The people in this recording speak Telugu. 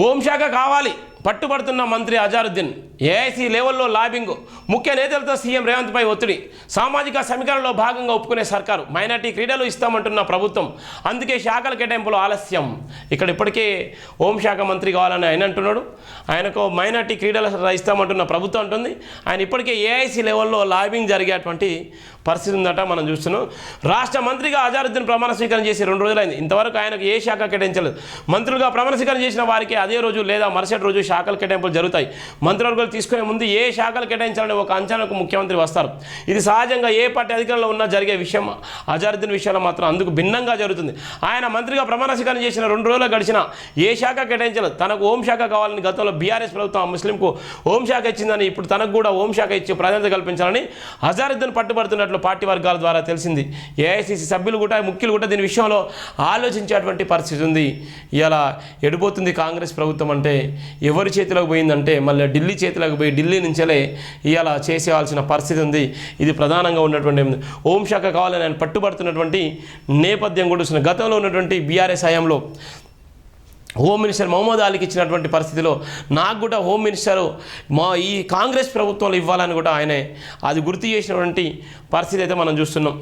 హోంశాఖ కావాలి పట్టుబడుతున్న మంత్రి అజారుద్దీన్. ఏఐసీ లెవెల్లో లాబింగ్, ముఖ్య నేతలతో సీఎం రేవంత్పై ఒత్తిడి. సామాజిక సమీకరణలో భాగంగా ఒప్పుకునే సర్కారు. మైనార్టీ క్రీడలు ఇస్తామంటున్న ప్రభుత్వం, అందుకే శాఖల కేటాయింపులో ఆలస్యం. ఇక్కడ ఇప్పటికే హోంశాఖ మంత్రి కావాలని ఆయన అంటున్నాడు. ఆయనకు మైనార్టీ క్రీడలు ఇస్తామంటున్న ప్రభుత్వం అంటుంది. ఆయన ఇప్పటికే ఏఐసీ లెవెల్లో లాబింగ్ జరిగేటువంటి పరిస్థితి ఉందట మనం చూస్తున్నాం. రాష్ట్ర మంత్రిగా అజారుద్దీన్ ప్రమాణ స్వీకారం చేసి 2 రోజులైంది. ఇంతవరకు ఆయనకు ఏ శాఖ కేటాయించలేదు. మంత్రులుగా ప్రమాణ స్వీకారం చేసిన వారికి అదే రోజు లేదా మరుసటి రోజు శాఖల కేటాయింపులు జరుగుతాయి. మంత్రివర్గాలు తీసుకునే ముందు ఏ శాఖలు కేటాయించాలని ఒక అంచనాకు ముఖ్యమంత్రి వస్తారు. ఇది సహజంగా ఏ పార్టీ అధికారంలో ఉన్నా జరిగే విషయం. అజారుద్దీన్ విషయంలో మాత్రం అందుకు భిన్నంగా జరుగుతుంది. ఆయన మంత్రిగా ప్రమాణ స్వీకారం చేసిన 2 రోజులు గడిచిన ఏ శాఖ కేటాయించలేదు. తనకు హోంశాఖ కావాలని గతంలో బీఆర్ఎస్ ప్రభుత్వం ముస్లింకు హోంశాఖ ఇచ్చిందని ఇప్పుడు తనకు కూడా హోంశాఖ ఇచ్చి ప్రాధాన్యత కల్పించాలని అజారుద్దీన్ పట్టుబడుతున్నట్లు పార్టీ వర్గాల ద్వారా తెలిసింది. ఏఐసీసీ సభ్యులు కూడా ముఖ్యులు కూడా దీని విషయంలో ఆలోచించేటువంటి పరిస్థితి ఉంది. ఇలా ఎడిపోతుంది కాంగ్రెస్ ప్రభుత్వం అంటే, ఎవరి చేతిలోకి పోయిందంటే మళ్ళీ ఢిల్లీ చేతిలోకి పోయి ఢిల్లీ నుంచే ఇలా చేసేయాల్సిన పరిస్థితి ఉంది. ఇది ప్రధానంగా ఉన్నటువంటి హోంశాఖ కావాలని ఆయన పట్టుబడుతున్నటువంటి నేపథ్యం కూడా చూసిన. గతంలో ఉన్నటువంటి బీఆర్ఎస్ హయాంలో హోమ్ మినిస్టర్ మహమ్మద్ అలీకి ఇచ్చినటువంటి పరిస్థితిలో నాకు కూడా హోమ్ మినిస్టర్ ఈ కాంగ్రెస్ ప్రభుత్వంలో ఇవ్వాలని కూడా ఆయనే అది గుర్తు చేసినటువంటి పరిస్థితి అయితే మనం చూస్తున్నాం.